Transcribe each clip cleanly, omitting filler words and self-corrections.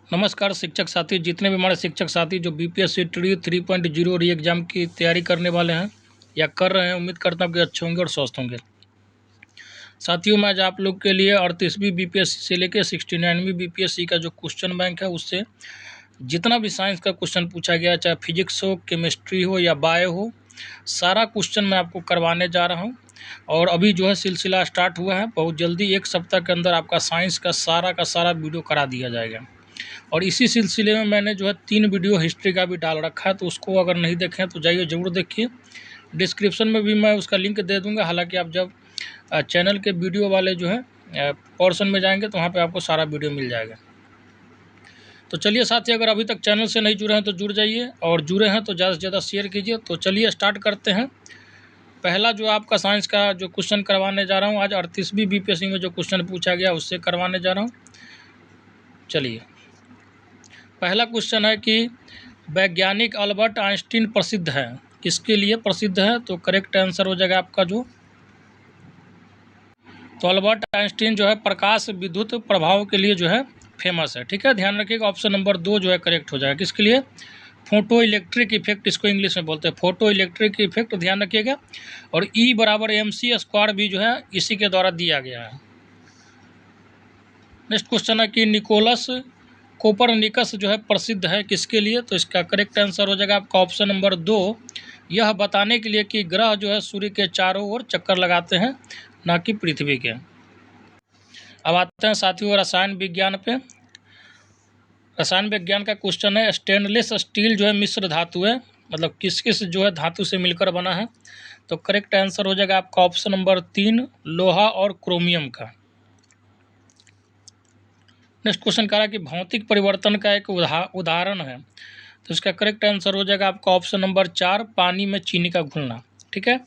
नमस्कार शिक्षक साथी, जितने भी हमारे शिक्षक साथी जो बीपीएससी ट्री 3.0 री एग्ज़ाम की तैयारी करने वाले हैं या कर रहे हैं, उम्मीद करता हूँ कि अच्छे होंगे और स्वस्थ होंगे। साथियों, मैं आज आप लोग के लिए 38वीं बीपीएससी से लेकर 69वीं बीपीएससी का जो क्वेश्चन बैंक है उससे जितना भी साइंस का क्वेश्चन पूछा गया, चाहे फिजिक्स हो, केमिस्ट्री हो या बायो हो, सारा क्वेश्चन मैं आपको करवाने जा रहा हूँ। और अभी जो है सिलसिला स्टार्ट हुआ है, बहुत जल्दी 1 सप्ताह के अंदर आपका साइंस का सारा वीडियो करा दिया जाएगा। और इसी सिलसिले में मैंने जो है 3 वीडियो हिस्ट्री का भी डाल रखा है, तो उसको अगर नहीं देखें तो जाइए ज़रूर देखिए। डिस्क्रिप्शन में भी मैं उसका लिंक दे दूंगा। हालांकि आप जब चैनल के वीडियो वाले जो है पोर्शन में जाएंगे तो वहाँ पे आपको सारा वीडियो मिल जाएगा। तो चलिए साथी, अगर अभी तक चैनल से नहीं जुड़े हैं तो जुड़ जाइए, और जुड़े हैं तो ज़्यादा से ज़्यादा शेयर कीजिए। तो चलिए स्टार्ट करते हैं। पहला जो आपका साइंस का जो क्वेश्चन करवाने जा रहा हूँ, आज 38वीं बीपीएससी में जो क्वेश्चन पूछा गया उससे करवाने जा रहा हूँ। चलिए, पहला क्वेश्चन है कि वैज्ञानिक अल्बर्ट आइंस्टीन प्रसिद्ध है, किसके लिए प्रसिद्ध है? तो करेक्ट आंसर हो जाएगा आपका तो अल्बर्ट आइंस्टीन जो है प्रकाश विद्युत प्रभाव के लिए जो है फेमस है। ठीक है, ध्यान रखिएगा, ऑप्शन नंबर 2 जो है करेक्ट हो जाएगा। किसके लिए? फोटो इलेक्ट्रिक इफेक्ट, इसको इंग्लिश में बोलते हैं फोटो इलेक्ट्रिक इफेक्ट, ध्यान रखिएगा। और E बराबर mc² भी जो है इसी के द्वारा दिया गया है। नेक्स्ट क्वेश्चन है कि निकोलस कोपरनिकस जो है प्रसिद्ध है, किसके लिए? तो इसका करेक्ट आंसर हो जाएगा आपका ऑप्शन नंबर 2, यह बताने के लिए कि ग्रह जो है सूर्य के चारों ओर चक्कर लगाते हैं, ना कि पृथ्वी के। अब आते हैं साथियों रसायन विज्ञान पे। रसायन विज्ञान का क्वेश्चन है स्टेनलेस स्टील जो है मिश्र धातु है, मतलब किस किस जो है धातु से मिलकर बना है? तो करेक्ट आंसर हो जाएगा आपका ऑप्शन नंबर 3, लोहा और क्रोमियम का। नेक्स्ट क्वेश्चन कह रहा है कि भौतिक परिवर्तन का एक उदाहरण है, तो इसका करेक्ट आंसर हो जाएगा आपका ऑप्शन नंबर 4, पानी में चीनी का घुलना। ठीक है,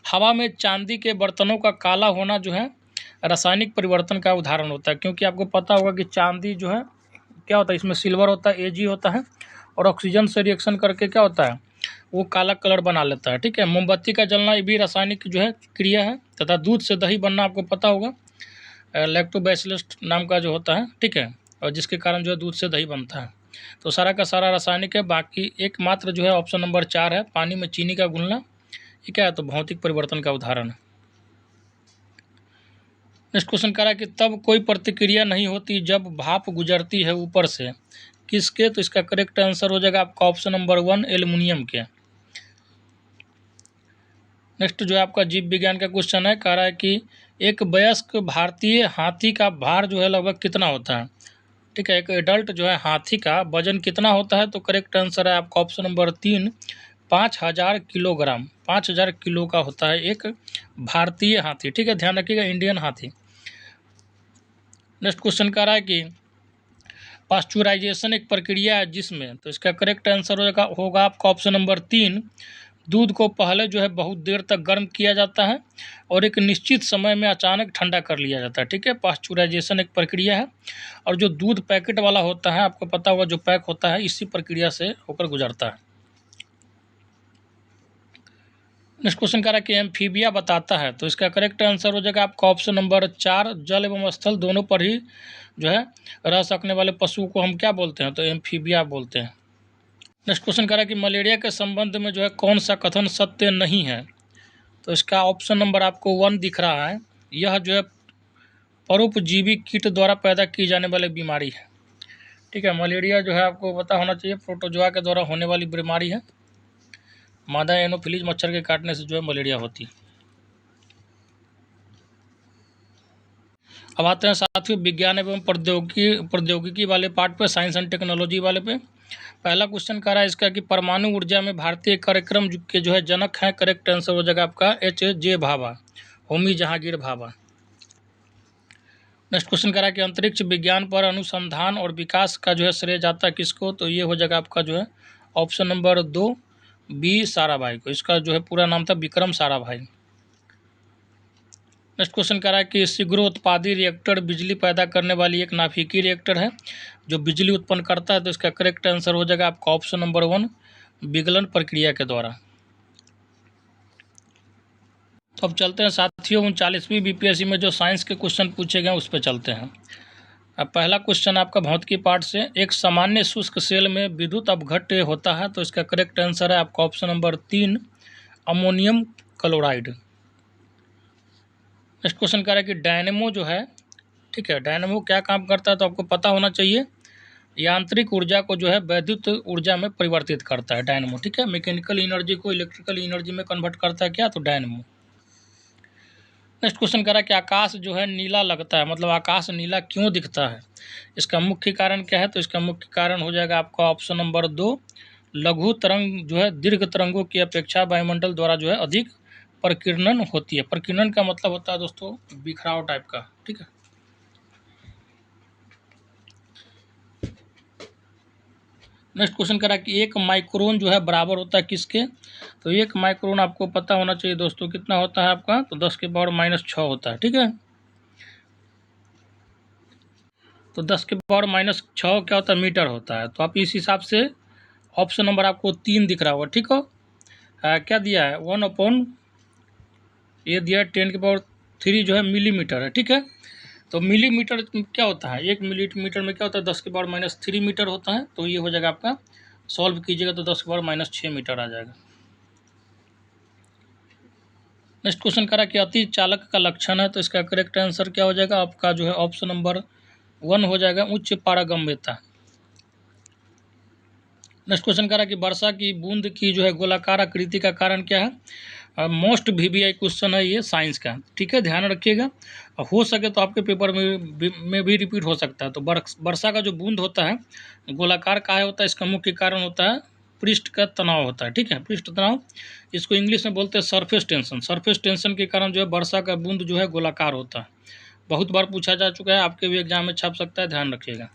हवा में चांदी के बर्तनों का काला होना जो है रासायनिक परिवर्तन का उदाहरण होता है, क्योंकि आपको पता होगा कि चांदी जो है क्या होता है, इसमें सिल्वर होता है, Ag होता है, और ऑक्सीजन से रिएक्शन करके क्या होता है, वो काला कलर बना लेता है। ठीक है, मोमबत्ती का जलना ये भी रासायनिक जो है क्रिया है, तथा दूध से दही बनना आपको पता होगा, लैक्टोबैसिलस नाम का जो होता है। ठीक है, और जिसके कारण जो है दूध से दही बनता है। तो सारा का सारा रासायनिक है। बाकी एकमात्र जो है ऑप्शन नंबर 4 है, पानी में चीनी का घुलना, ये क्या है, तो भौतिक परिवर्तन का उदाहरण है। नेक्स्ट क्वेश्चन कह रहा है कि तब कोई प्रतिक्रिया नहीं होती जब भाप गुजरती है ऊपर से, किसके? तो इसका करेक्ट आंसर हो जाएगा आपका ऑप्शन नंबर 1, एल्युमिनियम के। नेक्स्ट जो है आपका जीव विज्ञान का क्वेश्चन है, कह रहा है कि एक वयस्क भारतीय हाथी का भार जो है लगभग कितना होता है? ठीक है, एक एडल्ट जो है हाथी का वजन कितना होता है? तो करेक्ट आंसर है आपका ऑप्शन नंबर 3, 5000 किलोग्राम, 5000 किलो का होता है एक भारतीय हाथी। ठीक है, ध्यान रखिएगा, इंडियन हाथी। नेक्स्ट क्वेश्चन कह रहा है कि पास्चुराइजेशन एक प्रक्रिया है जिसमें, तो इसका करेक्ट आंसर होगा आपका ऑप्शन नंबर 3, दूध को पहले जो है बहुत देर तक गर्म किया जाता है और एक निश्चित समय में अचानक ठंडा कर लिया जाता है। ठीक है, पास्चुराइजेशन एक प्रक्रिया है, और जो दूध पैकेट वाला होता है, आपको पता होगा जो पैक होता है, इसी प्रक्रिया से होकर गुजरता है। नेक्स्ट क्वेश्चन कह रहा है कि एम्फीबिया बताता है, तो इसका करेक्ट आंसर हो जाएगा आपका ऑप्शन नंबर 4, जल एवं स्थल दोनों पर ही जो है रह सकने वाले पशु को हम क्या बोलते हैं? तो एम्फीबिया बोलते हैं। नेक्स्ट क्वेश्चन कह रहा है कि मलेरिया के संबंध में जो है कौन सा कथन सत्य नहीं है? तो इसका ऑप्शन नंबर आपको 1 दिख रहा है, यह जो है परोपजीवी कीट द्वारा पैदा की जाने वाली बीमारी है। ठीक है, मलेरिया जो है आपको पता होना चाहिए प्रोटोजोआ के द्वारा होने वाली बीमारी है, मादा एनोफिलीज मच्छर के काटने से जो है मलेरिया होती है। अब आते हैं साथियों विज्ञान एवं प्रौद्योगिकी वाले पार्ट पे, साइंस एंड टेक्नोलॉजी वाले पे। पहला क्वेश्चन कह रहा है इसका कि परमाणु ऊर्जा में भारतीय कार्यक्रम के जो है जनक हैं, करेक्ट आंसर हो जाएगा आपका H.J. Bhabha, Homi Jahangir Bhabha. Next question कह रहा है कि अंतरिक्ष विज्ञान पर अनुसंधान और विकास का जो है श्रेय जाता है किसको? तो ये हो जाएगा आपका जो है ऑप्शन नंबर 2, बी साराभाई को। इसका जो है पूरा नाम था विक्रम साराभाई। नेक्स्ट क्वेश्चन कह रहा है कि शीघ्रोत्पादी रिएक्टर बिजली पैदा करने वाली एक नाभिकीय रिएक्टर है जो बिजली उत्पन्न करता है, तो इसका करेक्ट आंसर हो जाएगा आपका ऑप्शन नंबर 1, विगलन प्रक्रिया के द्वारा। तो अब चलते हैं साथियों 39वीं बीपीएससी में जो साइंस के क्वेश्चन पूछे गए उस पर चलते हैं। अब पहला क्वेश्चन आपका भौतिकी पाठ से, एक सामान्य शुष्क सेल में विद्युत अपघट्य होता है, तो इसका करेक्ट आंसर है आपका option number 3 ammonium chloride. Next question कह रहा है कि डायनेमो जो है, ठीक है, डायनेमो क्या काम करता है, तो आपको पता होना चाहिए। यांत्रिक ऊर्जा को जो है वैद्युत ऊर्जा में परिवर्तित करता है डायनेमो, ठीक है। मैकेनिकल एनर्जी को इलेक्ट्रिकल एनर्जी में कन्वर्ट करता है क्या, तो डायनेमो। नेक्स्ट क्वेश्चन कह रहा है कि आकाश जो है नीला लगता है, मतलब आकाश नीला क्यों दिखता है, इसका मुख्य कारण क्या है, तो इसका मुख्य कारण हो जाएगा आपका ऑप्शन नंबर 2 लघु तरंग जो है दीर्घ तरंगों की अपेक्षा वायुमंडल द्वारा जो है अधिक प्रकीर्णन होती है। प्रकीर्णन का मतलब होता है दोस्तों बिखराव टाइप का, ठीक है। नेक्स्ट क्वेश्चन करा कि एक माइक्रोन जो है बराबर होता है किसके, तो एक माइक्रोन आपको पता होना चाहिए दोस्तों कितना होता है आपका, तो 10 के पावर -6 होता है, ठीक है। तो 10 के पावर -6 क्या होता है, मीटर होता है। तो आप इस हिसाब से ऑप्शन नंबर आपको 3 दिख रहा होगा, ठीक हो। क्या दिया है 1/, ये दिया है 10 के पावर 3 जो है मिलीमीटर है, ठीक है। तो मिलीमीटर क्या होता है, 1 मिलीमीटर में क्या होता है 10 के पावर -3 मीटर होता है। तो ये हो जाएगा आपका, सॉल्व कीजिएगा तो 10 के पावर -6 मीटर आ जाएगा। नेक्स्ट क्वेश्चन करा कि अति चालक का लक्षण है, तो इसका करेक्ट आंसर क्या हो जाएगा आपका, जो है ऑप्शन नंबर 1 हो जाएगा उच्च पारगम्यता। नेक्स्ट क्वेश्चन करा कि वर्षा की बूंद की जो है गोलाकार आकृति का कारण क्या है। मोस्ट VVI क्वेश्चन है ये साइंस का, ठीक है, ध्यान रखिएगा। हो सके तो आपके पेपर में भी रिपीट हो सकता है। तो वर्षा का जो बूंद होता है गोलाकार का होता है, इसका मुख्य कारण होता है पृष्ठ का तनाव होता है, ठीक है, पृष्ठ तनाव, इसको इंग्लिश में बोलते हैं सरफेस टेंशन। सरफेस टेंशन के कारण जो है वर्षा का बूंद जो है गोलाकार होता है। बहुत बार पूछा जा चुका है, आपके भी एग्जाम में छप सकता है, ध्यान रखिएगा।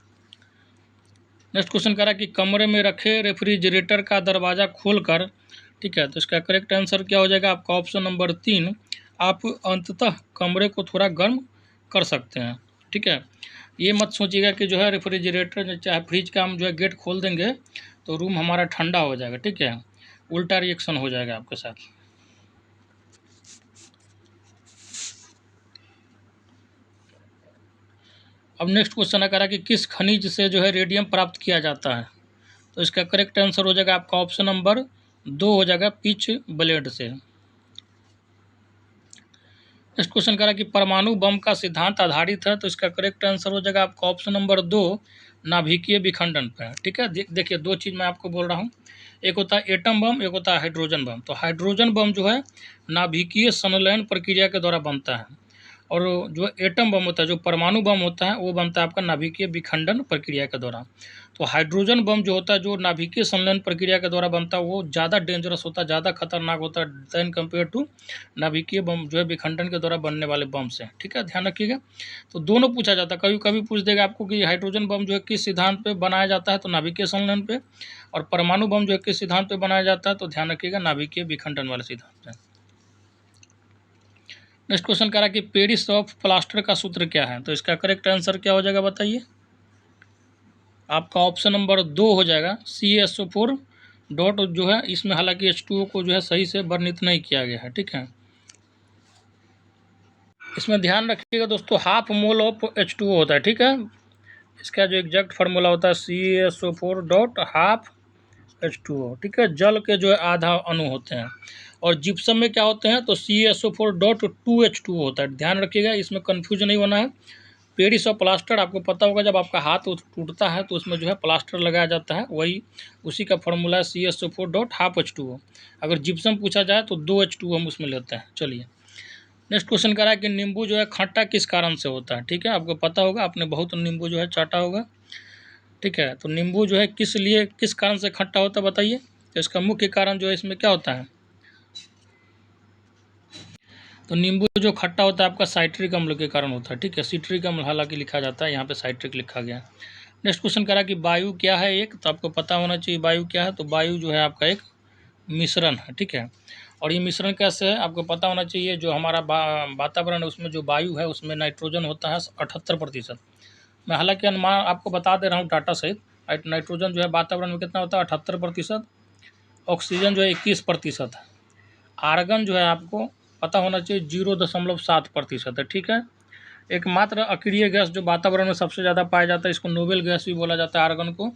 नेक्स्ट क्वेश्चन कह रहा है कि कमरे में रखे रेफ्रिजरेटर का दरवाज़ा खोलकर, ठीक है, तो इसका करेक्ट आंसर क्या हो जाएगा आपका ऑप्शन नंबर 3 आप अंततः कमरे को थोड़ा गर्म कर सकते हैं, ठीक है। ये मत सोचिएगा कि जो है रेफ्रिजरेटर चाहे फ्रिज का हम जो है गेट खोल देंगे तो रूम हमारा ठंडा हो जाएगा, ठीक है, उल्टा रिएक्शन हो जाएगा आपके साथ। अब नेक्स्ट क्वेश्चन कह रहा है कि किस खनिज से जो है रेडियम प्राप्त किया जाता है, तो इसका करेक्ट आंसर हो जाएगा आपका ऑप्शन नंबर 2 हो जाएगा पिच ब्लेड से। नेक्स्ट क्वेश्चन कह रहा है कि परमाणु बम का सिद्धांत आधारित है, तो इसका करेक्ट आंसर हो जाएगा आपका ऑप्शन नंबर 2 नाभिकीय विखंडन पर, ठीक है। देखिए दो चीज़ मैं आपको बोल रहा हूँ, एक होता है एटम बम, एक होता है हाइड्रोजन बम। तो हाइड्रोजन बम जो है नाभिकीय संलयन प्रक्रिया के द्वारा बनता है, और जो एटम बम होता है, जो परमाणु बम होता है, वो बनता है आपका नाभिकीय विखंडन प्रक्रिया के द्वारा। तो हाइड्रोजन बम जो होता है जो नाभिकीय संलयन प्रक्रिया के द्वारा बनता है, वो ज़्यादा डेंजरस होता है, ज़्यादा खतरनाक होता है दैन कम्पेयर टू नाभिकीय बम जो है विखंडन के द्वारा बनने वाले बम से, ठीक है, ध्यान रखिएगा। तो दोनों पूछा जाता है, कभी कभी पूछ देगा आपको कि हाइड्रोजन बम जो है किस सिद्धांत पे बनाया जाता है, तो नाभिकीय संलयन पे, और परमाणु बम जो है किस सिद्धांत पे बनाया जाता है, तो ध्यान रखिएगा नाभिकीय विखंडन वाले सिद्धांत पे। नेक्स्ट क्वेश्चन कह रहा है कि पेरिस ऑफ प्लास्टर का सूत्र क्या है, तो इसका करेक्ट आंसर क्या हो जाएगा बताइए, आपका ऑप्शन नंबर 2 हो जाएगा CaSO4 डॉट जो है, इसमें हालांकि H2O को जो है सही से वर्णित नहीं किया गया है, ठीक है। इसमें ध्यान रखिएगा दोस्तों, हाफ मोल ऑफ H2O होता है, ठीक है। इसका जो एग्जैक्ट फार्मूला होता है CaSO4 डॉट हाफ H2O, ठीक है। जल के जो है आधा अणु होते हैं, और जिप्सम में क्या होते हैं, तो CaSO4 डॉट 2H2O होता है, ध्यान रखिएगा, इसमें कन्फ्यूज नहीं होना है। पेरिस और प्लास्टर आपको पता होगा, जब आपका हाथ टूटता है तो उसमें जो है प्लास्टर लगाया जाता है, वही उसी का फॉर्मूला है CaSO4 डॉट हाफ H2O। अगर जिप्सम पूछा जाए तो 2H2O हम उसमें लेते हैं। चलिए नेक्स्ट क्वेश्चन कह रहा है कि नींबू जो है खट्टा किस कारण से होता है, ठीक है, आपको पता होगा, आपने बहुत नींबू जो है चाटा होगा, ठीक है। तो नींबू जो है किस कारण से खट्टा होता है बताइए, तो इसका मुख्य कारण जो है इसमें क्या होता है, तो नींबू जो खट्टा होता है आपका साइट्रिक अम्ल के कारण होता है, ठीक है। सिट्रिक अम्ल हालांकि लिखा जाता है, यहाँ पे साइट्रिक लिखा गया। नेक्स्ट क्वेश्चन कह रहा है कि वायु क्या है एक, तो आपको पता होना चाहिए वायु क्या है, तो वायु जो है आपका एक मिश्रण है, ठीक है। और ये मिश्रण कैसे है आपको पता होना चाहिए, जो हमारा वातावरण है उसमें जो वायु है उसमें नाइट्रोजन होता है 78%। मैं हालांकि अनुमान आपको बता दे रहा हूँ डाटा सहित, नाइट्रोजन जो है वातावरण में कितना होता है 78%, ऑक्सीजन जो है 21% है, आर्गन जो है आपको पता होना चाहिए 0.7% है, ठीक है। एकमात्र अक्रिय गैस जो वातावरण में सबसे ज़्यादा पाया जाता है, इसको नोबेल गैस भी बोला जाता है आर्गन को।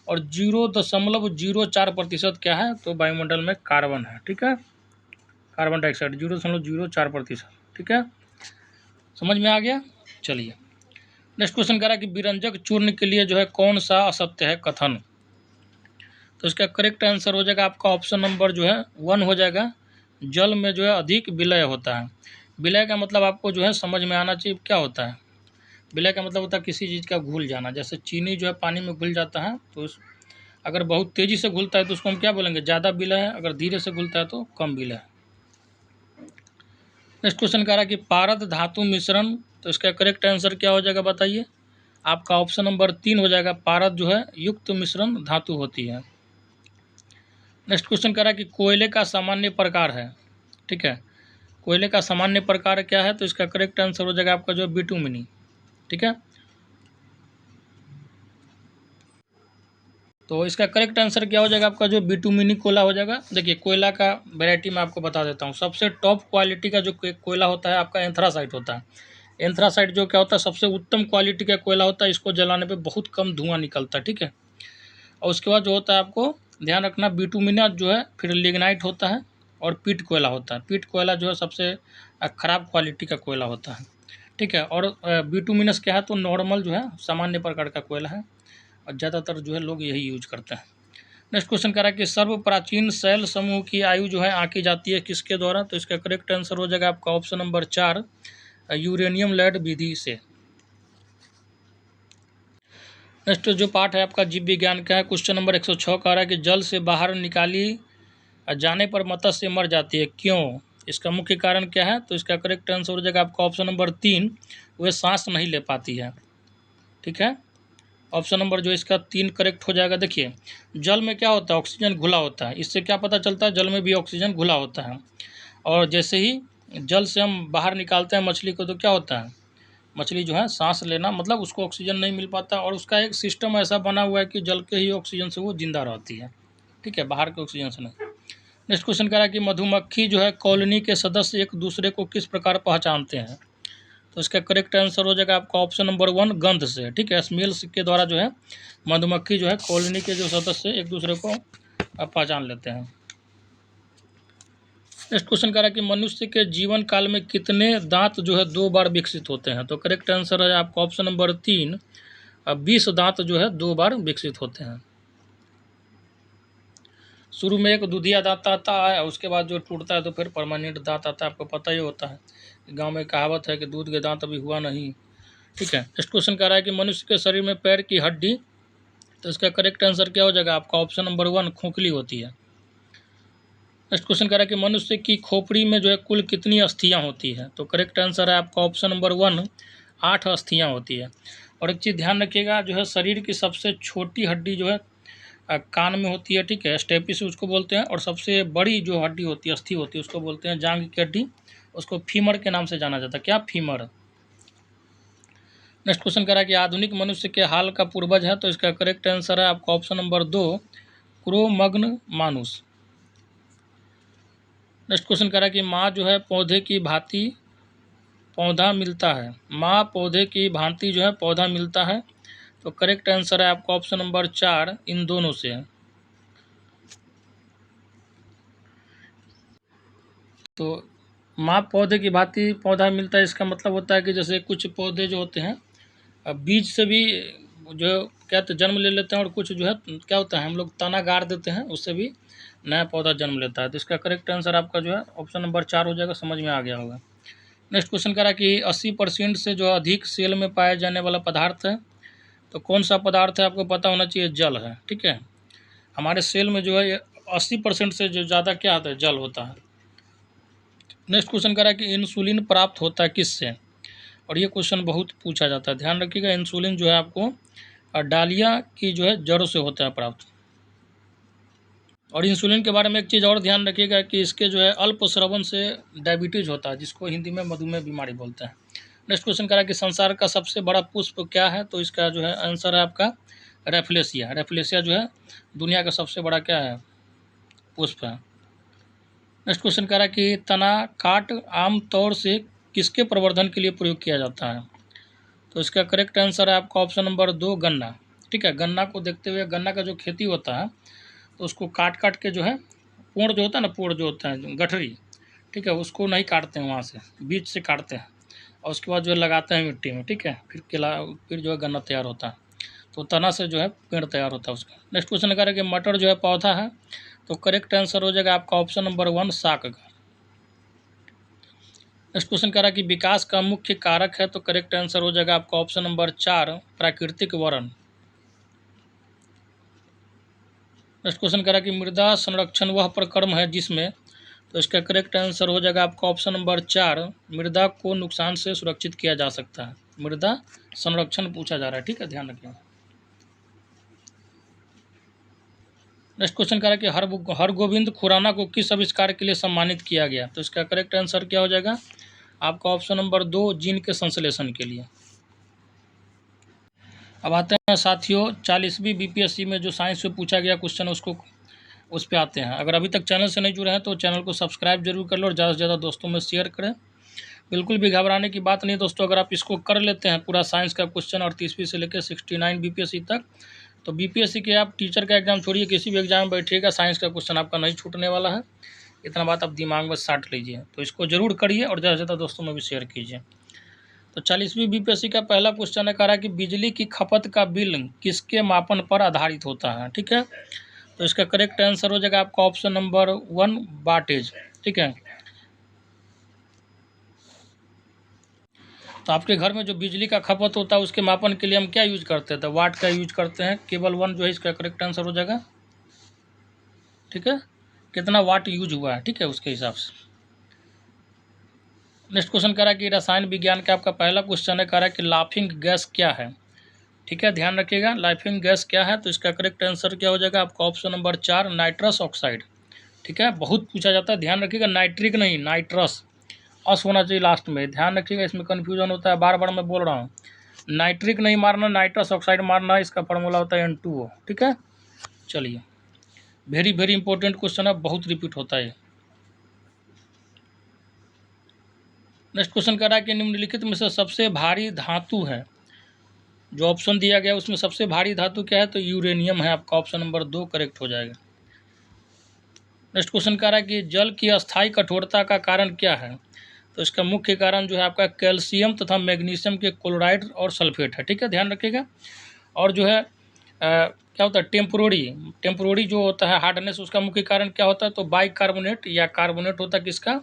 और 0.04% क्या है, तो वायुमंडल में कार्बन है। ठीक है, कार्बन डाइऑक्साइड 0.04%। ठीक है, समझ में आ गया। चलिए नेक्स्ट क्वेश्चन कह रहा है कि विरंजक चूर्ण के लिए जो है कौन सा असत्य है कथन। तो इसका करेक्ट आंसर हो जाएगा आपका ऑप्शन नंबर जो है 1 हो जाएगा। जल में जो है अधिक विलय होता है। विलय का मतलब आपको जो है समझ में आना चाहिए क्या होता है। विलय का मतलब होता है किसी चीज़ का घुल जाना। जैसे चीनी जो है पानी में घुल जाता है, तो अगर बहुत तेज़ी से घुलता है तो उसको हम क्या बोलेंगे, ज़्यादा विलय है। अगर धीरे से घुलता है तो कम विलय है। नेक्स्ट क्वेश्चन कह रहा है कि पारद धातु मिश्रण, तो इसका करेक्ट आंसर क्या हो जाएगा बताइए। आपका ऑप्शन नंबर 3 हो जाएगा। पारद जो है युक्त मिश्रण धातु होती है। नेक्स्ट क्वेश्चन कह रहा है कि कोयले का सामान्य प्रकार है। ठीक है, कोयले का सामान्य प्रकार क्या है, तो इसका करेक्ट आंसर हो जाएगा आपका जो है बिटुमिनी। ठीक है, तो इसका करेक्ट आंसर क्या हो जाएगा आपका जो बिटुमिनी कोयला हो जाएगा। देखिए कोयला का वैरायटी मैं आपको बता देता हूँ। सबसे टॉप क्वालिटी का जो कोयला होता है आपका एंथ्रासाइट होता है। एंथ्रासाइट जो क्या होता है सबसे उत्तम क्वालिटी का कोयला होता है। इसको जलाने पे बहुत कम धुआं निकलता है। ठीक है, और उसके बाद जो होता है आपको ध्यान रखना, बिटुमिना जो है, फिर लिग्नाइट होता है और पीट कोयला होता है। पीट कोयला जो है सबसे ख़राब क्वालिटी का कोयला होता है। ठीक है, और बिटुमिनस क्या है, तो नॉर्मल जो है सामान्य प्रकार का कोयला है और ज़्यादातर जो है लोग यही यूज करते हैं। नेक्स्ट क्वेश्चन कह रहा है कि सर्व प्राचीन शैल समूह की आयु जो है आंकी जाती है किसके द्वारा। तो इसका करेक्ट आंसर हो जाएगा आपका ऑप्शन नंबर 4 यूरेनियम लैड विधि से। नेक्स्ट जो पार्ट है आपका जीव विज्ञान का है। क्वेश्चन नंबर 106 कह रहा है कि जल से बाहर निकाली जाने पर मत्स्य मर जाती है, क्यों। इसका मुख्य कारण क्या है, तो इसका करेक्ट आंसर हो जाएगा आपका ऑप्शन नंबर 3, वह सांस नहीं ले पाती है। ठीक है, ऑप्शन नंबर जो इसका 3 करेक्ट हो जाएगा। देखिए जल में क्या होता है, ऑक्सीजन घुला होता है। इससे क्या पता चलता है, जल में भी ऑक्सीजन घुला होता है। और जैसे ही जल से हम बाहर निकालते हैं मछली को, तो क्या होता है, मछली जो है सांस लेना मतलब उसको ऑक्सीजन नहीं मिल पाता। और उसका एक सिस्टम ऐसा बना हुआ है कि जल के ही ऑक्सीजन से वो जिंदा रहती है। ठीक है, बाहर के ऑक्सीजन से नहीं। नेक्स्ट क्वेश्चन कह रहा है कि मधुमक्खी जो है कॉलोनी के सदस्य एक दूसरे को किस प्रकार पहचानते हैं। तो इसका करेक्ट आंसर हो जाएगा आपका ऑप्शन नंबर 1, गंध से। ठीक है, स्मेल्स के द्वारा जो है मधुमक्खी जो है कॉलोनी के जो सदस्य एक दूसरे को पहचान लेते हैं। नेक्स्ट क्वेश्चन कह रहा है कि मनुष्य के जीवन काल में कितने दांत जो है 2 बार विकसित होते हैं। तो करेक्ट आंसर है आपका ऑप्शन नंबर 3, 20 दांत जो है 2 बार विकसित होते हैं। शुरू में एक दूधिया दांत आता है, उसके बाद जो टूटता है तो फिर परमानेंट दांत आता है। आपको पता ही होता है, गांव में कहावत है कि दूध के दांत अभी हुआ नहीं। ठीक है, नेक्स्ट क्वेश्चन कह रहा है कि मनुष्य के शरीर में पैर की हड्डी, तो इसका करेक्ट आंसर क्या हो जाएगा आपका ऑप्शन नंबर 1, खोखली होती है। नेक्स्ट क्वेश्चन कह रहा है कि मनुष्य की खोपड़ी में जो है कुल कितनी अस्थियां होती है। तो करेक्ट आंसर है आपका ऑप्शन नंबर 1, 8 अस्थियां होती है। और एक चीज़ ध्यान रखिएगा, जो है शरीर की सबसे छोटी हड्डी जो है कान में होती है। ठीक है, स्टेपिस उसको बोलते हैं। और सबसे बड़ी जो हड्डी होती है, अस्थि होती है, उसको बोलते हैं जांघ की हड्डी। उसको फीमर के नाम से जाना जाता है। क्या, फीमर। नेक्स्ट क्वेश्चन कह रहा है कि आधुनिक मनुष्य के हाल का पूर्वज है। तो इसका करेक्ट आंसर है आपका ऑप्शन नंबर 2, क्रोमग्न मानुस। नेक्स्ट क्वेश्चन कह रहा है कि माँ जो है पौधे की भांति पौधा मिलता है, माँ पौधे की भांति जो है पौधा मिलता है। तो करेक्ट आंसर है आपका ऑप्शन नंबर 4, इन दोनों से है। तो माँ पौधे की भांति पौधा मिलता है, इसका मतलब होता है कि जैसे कुछ पौधे जो होते हैं बीज से भी जो क्या तो जन्म ले लेते हैं, और कुछ जो है क्या होता है हम लोग तना गाड़ देते हैं, उससे भी नया पौधा जन्म लेता है। तो इसका करेक्ट आंसर आपका जो है ऑप्शन नंबर 4 हो जाएगा। समझ में आ गया होगा। नेक्स्ट क्वेश्चन कह रहा है कि 80% से जो अधिक सेल में पाया जाने वाला पदार्थ है, तो कौन सा पदार्थ है, आपको पता होना चाहिए, जल है। ठीक है, हमारे सेल में जो है 80% से जो ज़्यादा क्या होता है, जल होता है। नेक्स्ट क्वेश्चन कह रहा है कि इंसुलिन प्राप्त होता है किससे। और ये क्वेश्चन बहुत पूछा जाता है, ध्यान रखिएगा। इंसुलिन जो है आपको डालिया की जो है जड़ों से होता है प्राप्त। और इंसुलिन के बारे में एक चीज़ और ध्यान रखिएगा कि इसके जो है अल्प स्रवन से डायबिटीज़ होता है, जिसको हिंदी में मधुमेह बीमारी बोलते हैं। नेक्स्ट क्वेश्चन कह रहा है कि संसार का सबसे बड़ा पुष्प क्या है। तो इसका जो है आंसर है आपका रेफ्लेशिया। रेफ्लेशिया जो है दुनिया का सबसे बड़ा क्या है, पुष्प है। नेक्स्ट क्वेश्चन कह रहा है कि तना काट आम तौर से किसके प्रवर्धन के लिए प्रयोग किया जाता है? तो इसका करेक्ट आंसर है आपका ऑप्शन नंबर 2 गन्ना। ठीक है, गन्ना को देखते हुए गन्ना का जो खेती होता है तो उसको काट काट के जो है पोड़ जो होता है ना, पोड़ जो होता है गठरी, ठीक है, उसको नहीं काटते हैं, वहाँ से बीज से काटते हैं और उसके बाद जो है लगाते हैं मिट्टी में। ठीक है, फिर जो है गन्ना तैयार होता है, तो तना से जो है पेड़ तैयार होता है उसका। नेक्स्ट क्वेश्चन कह रहा है कि मटर जो है पौधा है, तो करेक्ट आंसर हो जाएगा आपका ऑप्शन नंबर 1 साग का। नेक्स्ट क्वेश्चन कह रहा है कि विकास का मुख्य कारक है, तो करेक्ट आंसर हो जाएगा आपका ऑप्शन नंबर 4 प्राकृतिक वरण। नेक्स्ट क्वेश्चन कह रहा है कि मृदा संरक्षण वह प्रक्रम है जिसमें, तो इसका करेक्ट आंसर हो जाएगा आपका ऑप्शन नंबर 4 मृदा को नुकसान से सुरक्षित किया जा सकता है। मृदा संरक्षण पूछा जा रहा है, ठीक है, ध्यान रखिए। नेक्स्ट क्वेश्चन कह रहा है कि हरगोविंद खुराना को किस आविष्कार के लिए सम्मानित किया गया, तो इसका करेक्ट आंसर क्या हो जाएगा आपका ऑप्शन नंबर 2 जीन के संश्लेषण के लिए। अब आते हैं साथियों 40वीं बीपीएससी में जो साइंस से पूछा गया क्वेश्चन उस पर आते हैं। अगर अभी तक चैनल से नहीं जुड़े हैं तो चैनल को सब्सक्राइब जरूर कर लो और ज़्यादा से ज़्यादा दोस्तों में शेयर करें। बिल्कुल भी घबराने की बात नहीं दोस्तों, अगर आप इसको कर लेते हैं पूरा साइंस का क्वेश्चन और 30वीं से लेकर 69 बीपीएससी तक, तो बीपीएससी के आप टीचर का एग्जाम छोड़िए, किसी भी एग्जाम में बैठिएगा साइंस का क्वेश्चन आपका नहीं छूटने वाला है। इतना बात आप दिमाग में साट लीजिए, तो इसको जरूर करिए और ज़्यादा से ज़्यादा दोस्तों में भी शेयर कीजिए। तो 40वीं बीपीएससी का पहला क्वेश्चन है, कह रहा है कि बिजली की खपत का बिल किसके मापन पर आधारित होता है। ठीक है, तो इसका करेक्ट आंसर हो जाएगा आपका ऑप्शन नंबर 1 वाटेज। ठीक है, तो आपके घर में जो बिजली का खपत होता है उसके मापन के लिए हम क्या यूज करते हैं, तो वाट का यूज करते हैं। केवल 1 जो है इसका करेक्ट आंसर हो जाएगा। ठीक है, कितना वाट यूज हुआ है, ठीक है, उसके हिसाब से। नेक्स्ट क्वेश्चन कह रहा है कि रसायन विज्ञान का आपका पहला क्वेश्चन है, कह रहा है कि लाफिंग गैस क्या है। ठीक है, ध्यान रखिएगा, लाफिंग गैस क्या है, तो इसका करेक्ट आंसर क्या हो जाएगा आपका ऑप्शन नंबर 4 नाइट्रस ऑक्साइड। ठीक है, बहुत पूछा जाता है, ध्यान रखिएगा, नाइट्रिक नहीं नाइट्रस, अस होना चाहिए लास्ट में, ध्यान रखिएगा, इसमें कन्फ्यूजन होता है, बार बार मैं बोल रहा हूँ। नाइट्रिक नहीं मारना, नाइट्रस ऑक्साइड मारना, इसका फॉर्मूला होता है N2O। ठीक है, चलिए, वेरी वेरी इंपॉर्टेंट क्वेश्चन है, बहुत रिपीट होता है। नेक्स्ट क्वेश्चन कह रहा है कि निम्नलिखित में से सबसे भारी धातु है, जो ऑप्शन दिया गया उसमें सबसे भारी धातु क्या है, तो यूरेनियम है, आपका ऑप्शन नंबर 2 करेक्ट हो जाएगा। नेक्स्ट क्वेश्चन कह रहा है कि जल की अस्थायी कठोरता का कारण क्या है, तो इसका मुख्य कारण जो है आपका कैल्शियम तथा मैग्नीशियम के क्लोराइड और सल्फेट है। ठीक है, ध्यान रखिएगा, और जो है क्या होता है टेम्पोररी जो होता है हार्डनेस, उसका मुख्य कारण क्या होता है, तो बाइकार्बोनेट या कार्बोनेट होता है किसका,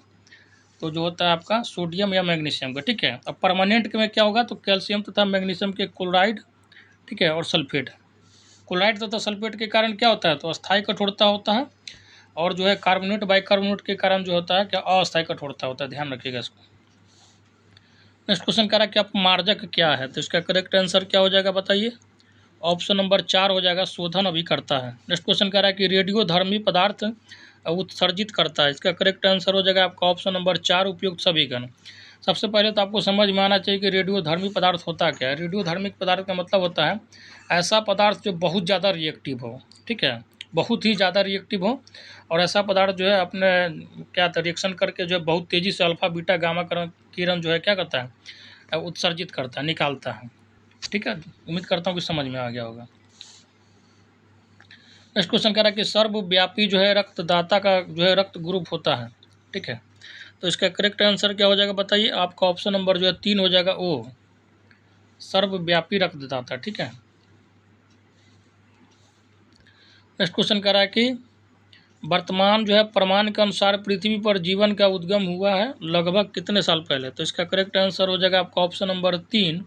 तो जो होता है आपका सोडियम या मैग्नीशियम का। ठीक है, अब परमानेंट में क्या होगा, तो कैल्शियम तथा मैग्नीशियम के क्लोराइड, ठीक है, और सल्फेट। क्लोराइड तथा सल्फेट के कारण क्या होता है, तो अस्थायी कठोरता होता है, और जो है कार्बोनेट बाइकार्बोनेट के कारण जो होता है क्या अस्थायी कठोरता होता है, ध्यान रखिएगा इसको। नेक्स्ट क्वेश्चन कह रहा है कि अपमार्जक क्या है, तो इसका करेक्ट आंसर क्या हो जाएगा बताइए, ऑप्शन नंबर 4 हो जाएगा शोधन अभी करता है। नेक्स्ट क्वेश्चन कह रहा है कि रेडियोधर्मी पदार्थ उत्सर्जित करता है, इसका करेक्ट आंसर हो जाएगा आपका ऑप्शन नंबर 4 उपयुक्त सभी कण। सबसे पहले तो आपको समझ में आना चाहिए कि रेडियोधर्मी पदार्थ होता क्या है। रेडियोधर्मिक पदार्थ का मतलब होता है ऐसा पदार्थ जो बहुत ज़्यादा रिएक्टिव हो। ठीक है, बहुत ही ज़्यादा रिएक्टिव हो, और ऐसा पदार्थ जो है अपने क्या रिएक्शन करके जो है बहुत तेज़ी से अल्फा बीटा गामा किरण जो है क्या करता है, उत्सर्जित करता है, निकालता है। ठीक है, उम्मीद करता हूँ कि समझ में आ गया होगा। नेक्स्ट क्वेश्चन कह रहा है कि सर्वव्यापी जो है रक्तदाता का जो है रक्त ग्रुप होता है। ठीक है, तो इसका करेक्ट आंसर क्या हो जाएगा बताइए, आपका ऑप्शन नंबर जो है 3 हो जाएगा ओ सर्वव्यापी रक्तदाता। ठीक है, नेक्स्ट क्वेश्चन कह रहा है कि वर्तमान जो है प्रमाण के अनुसार पृथ्वी पर जीवन का उद्गम हुआ है लगभग कितने साल पहले, तो इसका करेक्ट आंसर हो जाएगा आपका ऑप्शन नंबर 3।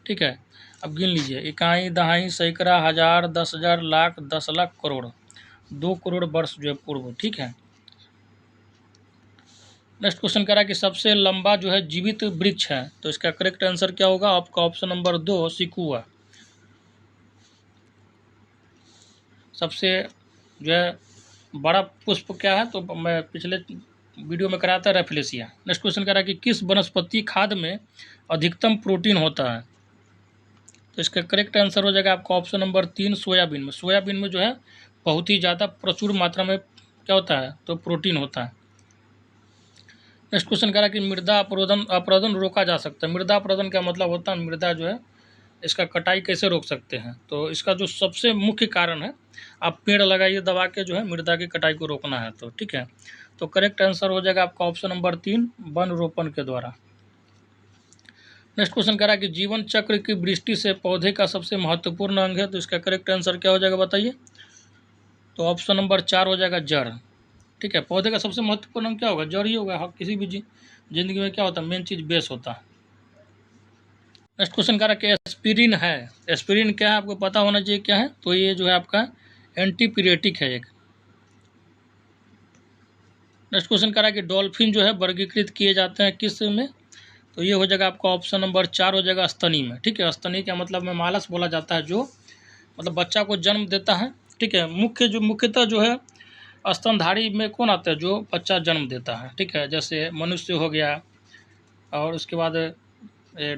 ठीक है, अब गिन लीजिए, इकाई दहाई सैकड़ा हज़ार 10,000 लाख 10 लाख करोड़, 2 करोड़ वर्ष जो है पूर्व। ठीक है, नेक्स्ट क्वेश्चन कह रहा है कि सबसे लंबा जो है जीवित वृक्ष है, तो इसका करेक्ट आंसर क्या होगा, आपका ऑप्शन नंबर 2 सिकुआ। सबसे जो है बड़ा पुष्प क्या है, तो मैं पिछले वीडियो में कराया था रेफ्लेशिया। नेक्स्ट क्वेश्चन कह रहा है कि किस वनस्पति खाद में अधिकतम प्रोटीन होता है, तो इसका करेक्ट आंसर हो जाएगा आपका ऑप्शन नंबर 3 सोयाबीन में। सोयाबीन में जो है बहुत ही ज़्यादा प्रचुर मात्रा में क्या होता है, तो प्रोटीन होता है। नेक्स्ट क्वेश्चन कह रहा है कि मृदा अपरदन रोका जा सकता है। मृदा अपरदन का मतलब होता है मृदा जो है इसका कटाई कैसे रोक सकते हैं। तो इसका जो सबसे मुख्य कारण है, आप पेड़ लगाइए दबा के जो है मृदा की कटाई को रोकना है। तो ठीक है, तो करेक्ट आंसर हो जाएगा आपका ऑप्शन नंबर 3, वन रोपण के द्वारा। नेक्स्ट क्वेश्चन कह रहा है कि जीवन चक्र की दृष्टि से पौधे का सबसे महत्वपूर्ण अंग है। तो इसका करेक्ट आंसर क्या हो जाएगा बताइए। तो ऑप्शन नंबर 4 हो जाएगा जड़। ठीक है, पौधे का सबसे महत्वपूर्ण अंग क्या होगा, जड़ ही होगा। किसी भी जिंदगी में क्या होता है, मेन चीज बेस होता है। नेक्स्ट क्वेश्चन कह रहा है कि एस्पिरिन है। एस्पिरिन क्या है आपको पता होना चाहिए क्या है। तो ये जो है आपका एंटीपीरेटिक है एक। नेक्स्ट क्वेश्चन कह रहा है कि डॉल्फिन जो है वर्गीकृत किए जाते हैं किस में। तो ये हो जाएगा आपका ऑप्शन नंबर 4 हो जाएगा स्तनी में। ठीक है, स्तनी का मतलब में मालस बोला जाता है, जो मतलब बच्चा को जन्म देता है। ठीक है, मुख्यतः जो है स्तनधारी में कौन आता है, जो बच्चा जन्म देता है। ठीक है, जैसे मनुष्य हो गया और उसके बाद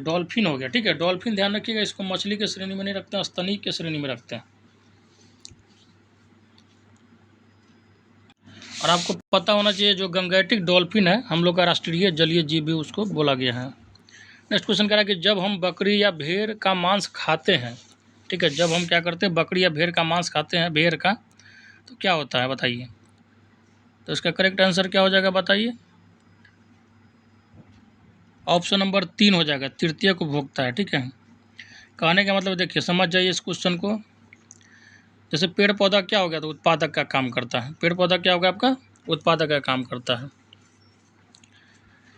डॉल्फिन हो गया। ठीक है, डॉल्फिन ध्यान रखिएगा, इसको मछली के श्रेणी में नहीं रखते हैं, स्तनी के श्रेणी में रखते हैं। और आपको पता होना चाहिए जो गंगैटिक डॉल्फिन है हम लोग का राष्ट्रीय जलीय जीव भी उसको बोला गया है। नेक्स्ट क्वेश्चन कह रहा है कि जब हम बकरी या भेड़ का मांस खाते हैं। ठीक है, जब हम क्या करते हैं, बकरी या भेड़ का मांस खाते हैं, भेड़ का, तो क्या होता है बताइए। तो इसका करेक्ट आंसर क्या हो जाएगा बताइए। ऑप्शन नंबर 3 हो जाएगा, तृतीय उपभोक्ता है। ठीक है, कहने का मतलब देखिए, समझ जाइए इस क्वेश्चन को। जैसे पेड़ पौधा क्या हो गया, तो उत्पादक का काम करता है। पेड़ पौधा क्या होगा आपका, उत्पादक का काम करता है।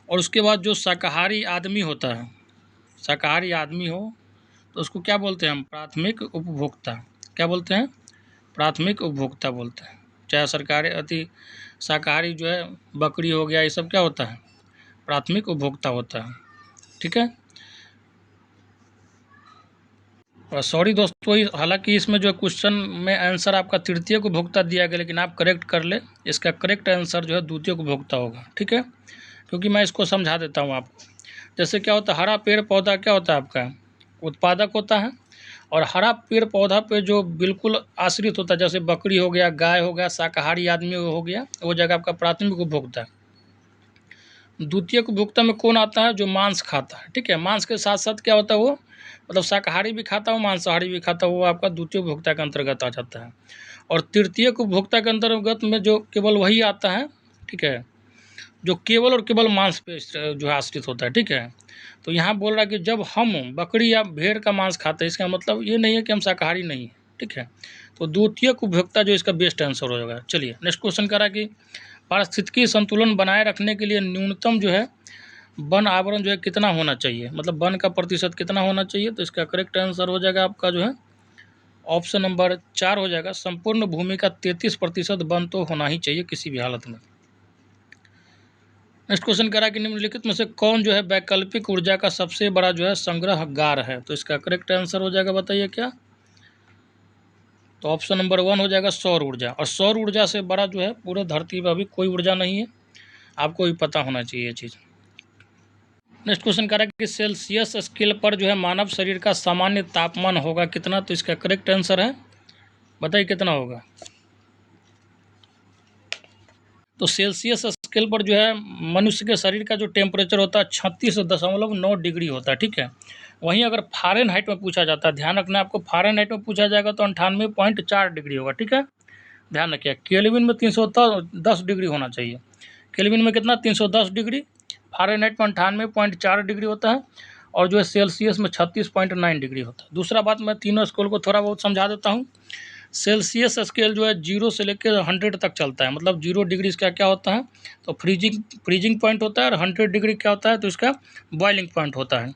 और उसके बाद जो शाकाहारी आदमी होता है, शाकाहारी आदमी हो तो उसको क्या बोलते हैं हम, प्राथमिक उपभोक्ता। क्या बोलते हैं, प्राथमिक उपभोक्ता बोलते हैं। चाहे सरकारी अति शाकाहारी जो है बकरी हो गया, ये सब क्या होता है, प्राथमिक उपभोक्ता होता है। ठीक है, और सॉरी दोस्तों, हालांकि इसमें जो क्वेश्चन में आंसर आपका तृतीय उपभोक्ता दिया गया, लेकिन आप करेक्ट कर ले, इसका करेक्ट आंसर जो है द्वितीय उपभोक्ता होगा। ठीक है, क्योंकि मैं इसको समझा देता हूँ आपको। जैसे क्या होता है, हरा पेड़ पौधा क्या होता है आपका, उत्पादक होता है। और हरा पेड़ पौधा पे जो बिल्कुल आश्रित होता है, जैसे बकरी हो गया, गाय हो गया, शाकाहारी आदमी हो गया, वो जगह आपका प्राथमिक उपभोक्ता है। द्वितीय उपभोक्ता में कौन आता है, जो मांस खाता है। ठीक है, मांस के साथ साथ क्या होता है, वो मतलब शाकाहारी भी खाता है, मांसाहारी भी खाता है, वो आपका द्वितीय उपभोक्ता के अंतर्गत आ जाता है। और तृतीय उपभोक्ता के अंतर्गत में जो केवल वही आता है, ठीक है, जो केवल और केवल मांस पे जो है आश्रित होता है। ठीक है, तो यहाँ बोल रहा है कि जब हम बकरी या भेड़ का मांस खाते हैं, इसका मतलब ये नहीं है कि हम शाकाहारी नहीं है। ठीक है, तो द्वितीय उपभोक्ता जो इसका बेस्ट आंसर हो जाएगा। चलिए नेक्स्ट क्वेश्चन कह रहा है कि पारिस्थितिकी संतुलन बनाए रखने के लिए न्यूनतम जो है वन आवरण जो है कितना होना चाहिए, मतलब वन का प्रतिशत कितना होना चाहिए। तो इसका करेक्ट आंसर हो जाएगा आपका जो है ऑप्शन नंबर 4 हो जाएगा, संपूर्ण भूमि का 33% वन तो होना ही चाहिए किसी भी हालत में। नेक्स्ट क्वेश्चन कह रहा है कि निम्नलिखित में से कौन जो है वैकल्पिक ऊर्जा का सबसे बड़ा जो है संग्रहगार है। तो इसका करेक्ट आंसर हो जाएगा बताइए क्या। तो ऑप्शन नंबर 1 हो जाएगा सौर ऊर्जा। और सौर ऊर्जा से बड़ा जो है पूरे धरती पर अभी कोई ऊर्जा नहीं है, आपको भी पता होना चाहिए ये चीज़। नेक्स्ट क्वेश्चन कह रहा है कि सेल्सियस स्केल पर जो है मानव शरीर का सामान्य तापमान होगा कितना। तो इसका करेक्ट आंसर है, बताइए कितना होगा। तो सेल्सियस स्केल पर जो है मनुष्य के शरीर का जो टेम्परेचर होता है 36.9 डिग्री होता है। ठीक है, वहीं अगर फ़ारेनहाइट में पूछा जाता है, ध्यान रखना आपको, फ़ारेनहाइट में पूछा जाएगा तो 98.4 डिग्री होगा। ठीक है, ध्यान रखिए, केल्विन में 310 डिग्री होना चाहिए। केल्विन में कितना, 310 डिग्री। फ़ारेनहाइट में 98.4 डिग्री होता है, और जो है सेल्सियस में 36.9 डिग्री होता है। दूसरा बात, मैं तीनों स्केल को थोड़ा बहुत समझा देता हूँ। सेल्सियस स्केल जो है 0 से लेकर 100 तक चलता है, मतलब 0 डिग्री इसका क्या होता है, तो फ्रीजिंग पॉइंट होता है, और 100 डिग्री क्या होता है, तो इसका बॉइलिंग पॉइंट होता है।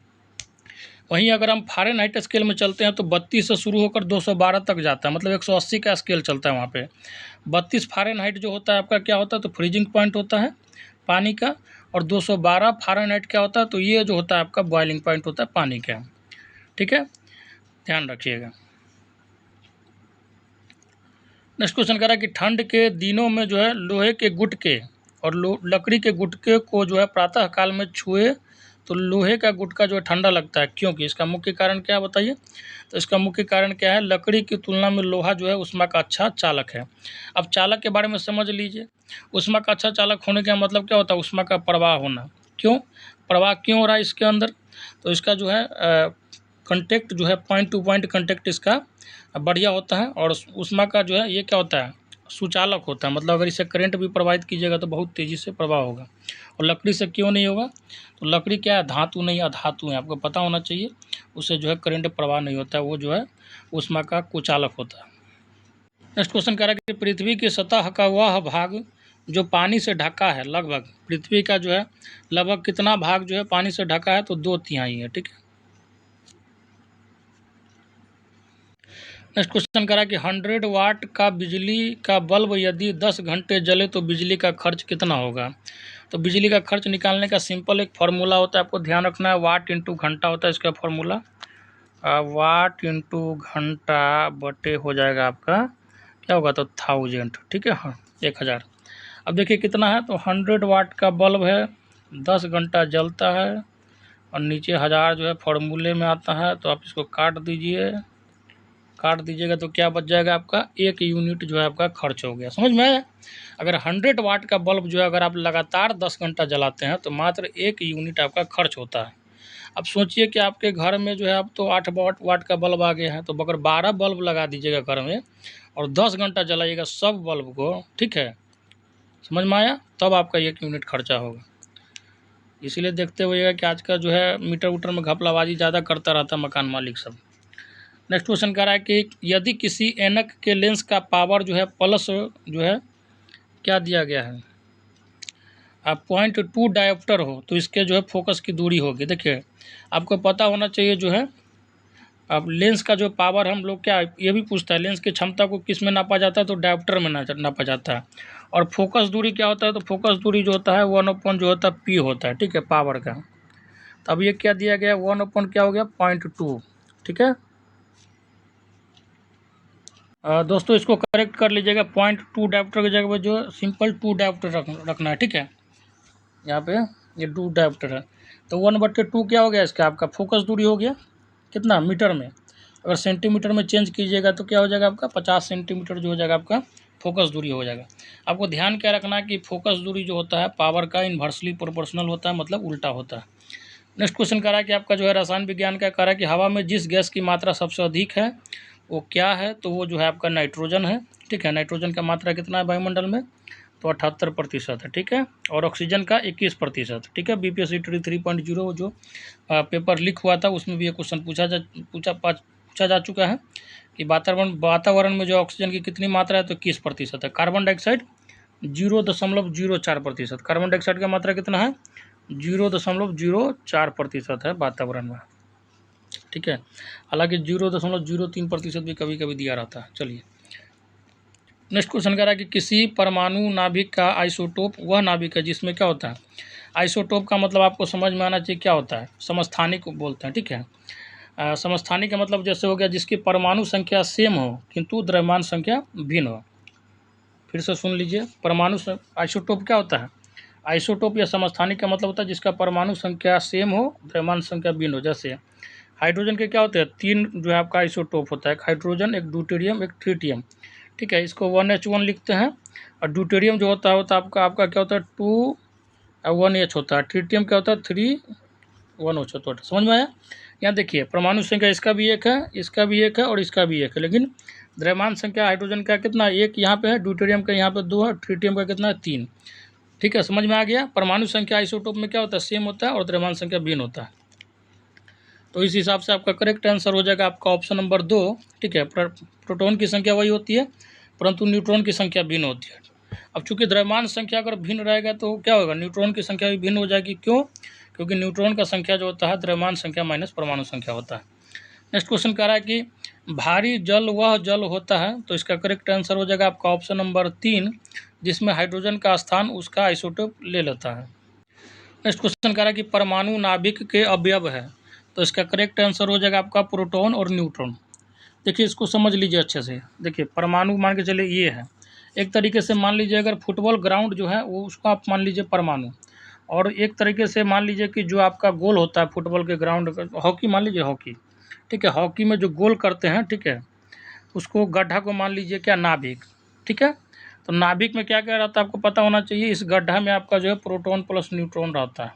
वहीं अगर हम फ़ारेनहाइट स्केल में चलते हैं तो 32 से शुरू होकर 212 तक जाता है, मतलब 180 का स्केल चलता है वहाँ पे। 32 फ़ारेनहाइट जो होता है आपका क्या होता है, तो फ्रीजिंग पॉइंट होता है पानी का, और 212 फ़ारेनहाइट क्या होता है, तो ये जो होता है आपका बॉइलिंग पॉइंट होता है पानी का। ठीक है, ध्यान रखिएगा। नेक्स्ट क्वेश्चन कह रहा है कि ठंड के दिनों में जो है लोहे के गुटके और लकड़ी के गुटके को जो है प्रातः काल में छुए तो लोहे का गुटका जो है ठंडा लगता है, क्योंकि इसका मुख्य कारण क्या है बताइए? तो इसका मुख्य कारण क्या है? लकड़ी की तुलना में लोहा जो है ऊष्मा का अच्छा चालक है। अब चालक के बारे में समझ लीजिए। ऊष्मा का अच्छा चालक होने का मतलब क्या होता है? ऊष्मा का प्रवाह होना। क्यों प्रवाह क्यों हो रहा है इसके अंदर? तो इसका जो है कंटेक्ट जो है पॉइंट टू पॉइंट कंटेक्ट इसका बढ़िया होता है, और ऊष्मा का जो है ये क्या होता है? सुचालक होता है। मतलब अगर इसे करंट भी प्रवाहित कीजिएगा तो बहुत तेज़ी से प्रवाह होगा। और लकड़ी से क्यों नहीं होगा? तो लकड़ी क्या है? धातु नहीं, अधातु है, आपको पता होना चाहिए। उससे जो है करंट प्रवाह नहीं होता है, वो जो है ऊष्मा का कुचालक होता है। नेक्स्ट क्वेश्चन कह रहा है कि पृथ्वी की सतह का वह भाग जो पानी से ढका है, लगभग पृथ्वी का जो है लगभग कितना भाग जो है पानी से ढका है? तो 2/3 है। ठीक है। नेक्स्ट क्वेश्चन करा कि 100 वाट का बिजली का बल्ब यदि 10 घंटे जले तो बिजली का खर्च कितना होगा? तो बिजली का खर्च निकालने का सिंपल एक फार्मूला होता है, आपको ध्यान रखना है। वाट इंटू घंटा होता है इसका फार्मूला। वाट इंटू घंटा बटे हो जाएगा आपका क्या होगा? तो 1000। ठीक है, हाँ 1000। अब देखिए कितना है, तो 100 वाट का बल्ब है, 10 घंटा जलता है, और नीचे 1000 जो है फार्मूले में आता है। तो आप इसको काट दीजिएगा तो क्या बच जाएगा आपका? 1 यूनिट जो है आपका खर्च हो गया। समझ में आया? अगर 100 वाट का बल्ब जो है अगर आप लगातार 10 घंटा जलाते हैं तो मात्र 1 यूनिट आपका खर्च होता है। अब सोचिए कि आपके घर में जो है अब तो 8 वाट का बल्ब आ गया है, तो अगर 12 बल्ब लगा दीजिएगा घर में और 10 घंटा जलाइएगा सब बल्ब को, ठीक है, समझ में आया? तब आपका 1 यूनिट खर्चा होगा। इसीलिए देखते हुए कि आज का जो है मीटर उटर में घपलाबाजी ज़्यादा करता रहता है मकान मालिक सब। नेक्स्ट क्वेश्चन कह रहा है कि यदि किसी ऐनक के लेंस का पावर जो है प्लस जो है क्या दिया गया है? 0.2 डायोप्टर हो तो इसके जो है फोकस की दूरी होगी। देखिए आपको पता होना चाहिए जो है, अब लेंस का जो पावर हम लोग क्या ये भी पूछता है, लेंस की क्षमता को किस में नापा जाता है? तो डायोप्टर में नापा जाता है। और फोकस दूरी क्या होता है? तो फोकस दूरी जो होता है 1/, जो होता है P होता है। ठीक है, पावर का। तो अब ये क्या दिया गया? 1/, क्या हो गया? 0.2। ठीक है दोस्तों, इसको करेक्ट कर लीजिएगा। 0.2 डायोप्टर की जगह पे जो सिंपल 2 डायोप्टर रखना है। ठीक है, यहाँ पे ये 2 डायोप्टर है, तो 1/2 क्या हो गया इसका? आपका फोकस दूरी हो गया कितना मीटर में? अगर सेंटीमीटर में चेंज कीजिएगा तो क्या हो जाएगा आपका? 50 सेंटीमीटर जो हो जाएगा आपका फोकस दूरी हो जाएगा। आपको ध्यान क्या रखना है कि फोकस दूरी जो होता है पावर का इन्वर्सली प्रोपोर्शनल होता है, मतलब उल्टा होता है। नेक्स्ट क्वेश्चन कह रहा है कि आपका जो है रसायन विज्ञान का कह रहा है कि हवा में जिस गैस की मात्रा सबसे अधिक है वो क्या है? तो वो जो है आपका नाइट्रोजन है। ठीक है, नाइट्रोजन का मात्रा कितना है वायुमंडल में? तो 78% है। ठीक है, और ऑक्सीजन का 21%। ठीक है, बीपीएससी 3.0 जो पेपर लीक हुआ था उसमें भी ये क्वेश्चन पूछा जा चुका है कि वातावरण में जो ऑक्सीजन की कितनी मात्रा है? तो 21% है। Carbon dioxide 0.04%। कार्बन डाइऑक्साइड का मात्रा कितना है? 0.04% है वातावरण में। ठीक है, हालांकि 0.03% भी कभी कभी दिया रहता है। चलिए नेक्स्ट क्वेश्चन कह रहा है कि किसी परमाणु नाभिक का आइसोटोप वह नाभिक है जिसमें क्या होता है? आइसोटोप का मतलब आपको समझ में आना चाहिए क्या होता है? समस्थानिक बोलते हैं। ठीक है, समस्थानिक का मतलब जैसे हो गया जिसकी परमाणु संख्या सेम हो किंतु द्रव्यमान संख्या भिन्न हो। फिर से सुन लीजिए, आइसोटोप क्या होता है? आइसोटोप या समस्थानिक का मतलब होता है जिसका परमाणु संख्या सेम हो, द्रव्यमान संख्या भिन्न हो। जैसे हाइड्रोजन के क्या होते हैं? 3 जो है आपका आइसोटोप होता है, एक हाइड्रोजन, एक ड्यूटेरियम, एक ट्रिटियम। ठीक है, इसको 1H1 लिखते हैं। और ड्यूटेरियम जो होता है आपका क्या होता है? 2 1H होता है। ट्रिटियम क्या होता है? 3 1H होता है। समझ में आया? यहाँ देखिए परमाणु संख्या इसका भी एक है, इसका भी एक है, और इसका भी एक है, लेकिन द्रव्यमान संख्या हाइड्रोजन का कितना? एक यहाँ पे है, ड्यूटेरियम का यहाँ पे 2 है, ट्रिटियम का कितना है? 3। ठीक है, समझ में आ गया? परमाणु संख्या आइसोटोप में क्या होता है? सेम होता है, और द्रव्यमान संख्या भिन्न होता है। तो इस हिसाब से आपका करेक्ट आंसर हो जाएगा आपका ऑप्शन नंबर 2। ठीक है, प्रोटॉन की संख्या वही होती है परंतु न्यूट्रॉन की संख्या भिन्न होती है। अब चूंकि द्रव्यमान संख्या अगर भिन्न रहेगा तो क्या होगा? न्यूट्रॉन की संख्या भी भिन्न हो जाएगी। क्यों? क्योंकि न्यूट्रॉन का संख्या जो होता है द्रव्यमान संख्या माइनस परमाणु संख्या होता है। नेक्स्ट क्वेश्चन कह रहा है कि भारी जल वह जल होता है, तो इसका करेक्ट आंसर हो जाएगा आपका ऑप्शन नंबर 3, जिसमें हाइड्रोजन का स्थान उसका आइसोटोप ले लेता है। नेक्स्ट क्वेश्चन कह रहा है कि परमाणु नाभिक के अवयव है, तो इसका करेक्ट आंसर हो जाएगा आपका प्रोटॉन और न्यूट्रॉन। देखिए इसको समझ लीजिए अच्छे से। देखिए परमाणु मान के चलिए ये है, एक तरीके से मान लीजिए अगर फुटबॉल ग्राउंड जो है वो उसको आप मान लीजिए परमाणु, और एक तरीके से मान लीजिए कि जो आपका गोल होता है फुटबॉल के ग्राउंड का, हॉकी मान लीजिए हॉकी, ठीक है, हॉकी में जो गोल करते हैं, ठीक है, उसको गड्ढा को मान लीजिए क्या नाभिक, ठीक है। तो नाभिक में क्या क्या रहता है आपको पता होना चाहिए। इस गड्ढा में आपका जो है प्रोटॉन प्लस न्यूट्रॉन रहता है,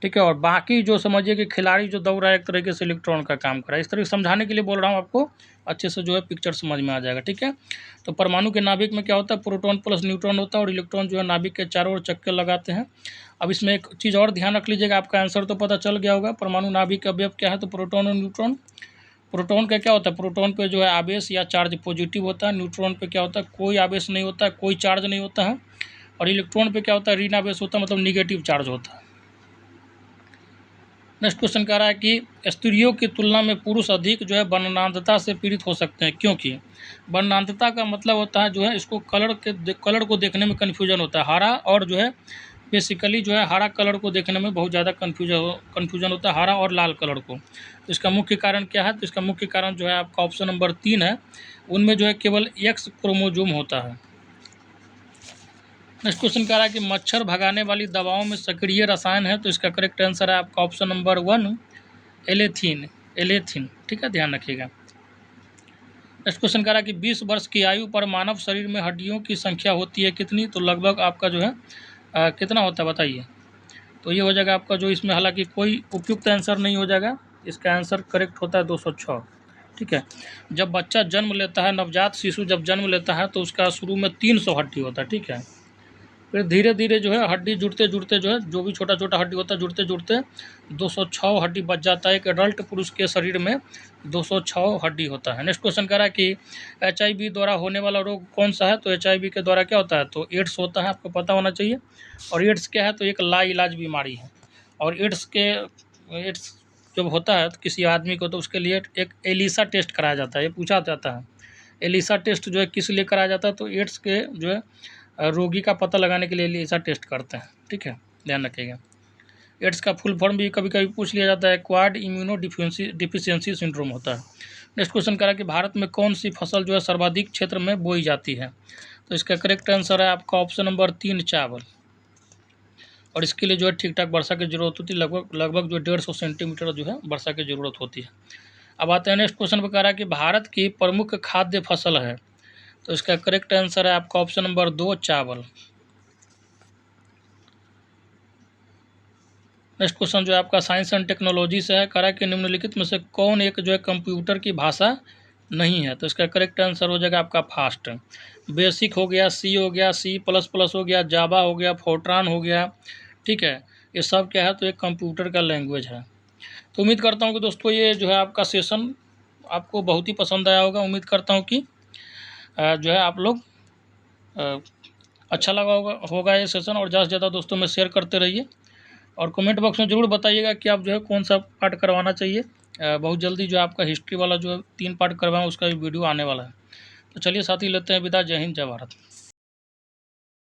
ठीक है। और बाकी जो समझिए कि खिलाड़ी जो दौड़ रहा है एक तरीके से इलेक्ट्रॉन का काम कर रहा है। इस तरह समझाने के लिए बोल रहा हूँ आपको, अच्छे से जो है पिक्चर समझ में आ जाएगा, ठीक है। तो परमाणु के नाभिक में क्या होता है, प्रोटॉन प्लस न्यूट्रॉन होता है और इलेक्ट्रॉन जो है नाभिक के चारों ओर चक्कर लगाते हैं। अब इसमें एक चीज़ और ध्यान रख लीजिएगा, आपका आंसर तो पता चल गया होगा। परमाणु नाभिक का अवयव क्या है, तो प्रोटॉन और न्यूट्रॉन। प्रोटॉन का क्या होता है, प्रोटॉन पे जो है आवेश या चार्ज पॉजिटिव होता है, न्यूट्रॉन पे क्या होता है, कोई आवेश नहीं होता है, कोई चार्ज नहीं होता है। और इलेक्ट्रॉन पे क्या होता है, ऋण आवेश होता है, मतलब निगेटिव चार्ज होता है। नेक्स्ट क्वेश्चन कह रहा है कि स्त्रियों की तुलना में पुरुष अधिक जो है वर्णांधता से पीड़ित हो सकते हैं, क्योंकि वर्णांधता का मतलब होता है जो है इसको कलर को देखने में कन्फ्यूजन होता है। हरा और जो है बेसिकली जो है हरा कलर को देखने में बहुत ज़्यादा कन्फ्यूजन होता है, हरा और लाल कलर को। तो इसका मुख्य कारण क्या है, तो इसका मुख्य कारण जो है आपका ऑप्शन नंबर 3 है, उनमें जो है केवल एक्स क्रोमोजोम होता है। नेक्स्ट क्वेश्चन कह रहा है कि मच्छर भगाने वाली दवाओं में सक्रिय रसायन है, तो इसका करेक्ट आंसर है आपका ऑप्शन नंबर 1 एलेथीन, ठीक है, ध्यान रखिएगा। नेक्स्ट क्वेश्चन कह रहा है कि 20 वर्ष की आयु पर मानव शरीर में हड्डियों की संख्या होती है कितनी, तो लगभग आपका जो है कितना होता है बताइए। तो ये हो जाएगा आपका जो इसमें हालांकि कोई उपयुक्त आंसर नहीं हो जाएगा, इसका आंसर करेक्ट होता है 206, ठीक है। जब बच्चा जन्म लेता है, नवजात शिशु जब जन्म लेता है तो उसका शुरू में 300 हड्डी होता है, ठीक है। फिर धीरे धीरे जो है हड्डी जुड़ते जुड़ते जो है जो भी छोटा छोटा हड्डी होता है जुड़ते जुड़ते 206 हड्डी बच जाता है। एक एडल्ट पुरुष के शरीर में 206 हड्डी होता है। नेक्स्ट क्वेश्चन कह रहा है कि HIV द्वारा होने वाला रोग कौन सा है, तो HIV के द्वारा क्या होता है, तो एड्स होता है, आपको पता होना चाहिए। और एड्स क्या है, तो एक लाइलाज बीमारी है। और एड्स जब होता है तो किसी आदमी को, तो उसके लिए एक एलिसा टेस्ट कराया जाता है। ये पूछा जाता है एलिसा टेस्ट जो है किस लिए कराया जाता है, तो एड्स के जो है रोगी का पता लगाने के लिए एलिसा टेस्ट करते हैं, ठीक है, ध्यान रखिएगा। एड्स का फुल फॉर्म भी कभी कभी पूछ लिया जाता है, एक्वायर्ड इम्यूनो डिफिशियंसी सिंड्रोम होता है। नेक्स्ट क्वेश्चन करा कि भारत में कौन सी फसल जो है सर्वाधिक क्षेत्र में बोई जाती है, तो इसका करेक्ट आंसर है आपका ऑप्शन नंबर 3 चावल। और इसके लिए जो है ठीक ठाक वर्षा की जरूरत होती है, लगभग जो 150 सेंटीमीटर जो है वर्षा की जरूरत होती है। अब आते हैं नेक्स्ट क्वेश्चन पर, कह रहा है कि भारत की प्रमुख खाद्य फसल है, तो इसका करेक्ट आंसर है आपका ऑप्शन नंबर 2 चावल। नेक्स्ट क्वेश्चन जो है आपका साइंस एंड टेक्नोलॉजी से है, कह रहा है कि निम्नलिखित में से कौन एक जो है कंप्यूटर की भाषा नहीं है, तो इसका करेक्ट आंसर हो जाएगा आपका फास्ट। बेसिक हो गया, सी हो गया, C++ हो गया, जावा हो गया, फोर्ट्रान हो गया, ठीक है, ये सब क्या है, तो एक कंप्यूटर का लैंग्वेज है। तो उम्मीद करता हूँ कि दोस्तों ये जो है आपका सेशन आपको बहुत ही पसंद आया होगा। उम्मीद करता हूँ कि जो है आप लोग अच्छा लगा होगा ये सेशन, और ज़्यादा से ज़्यादा दोस्तों में शेयर करते रहिए। और कमेंट बॉक्स में ज़रूर बताइएगा कि आप जो है कौन सा पार्ट करवाना चाहिए। बहुत जल्दी जो आपका हिस्ट्री वाला जो 3 पार्ट करवाएं उसका भी वीडियो आने वाला है। तो चलिए साथी, लेते हैं विदा। जय हिंद, जय भारत।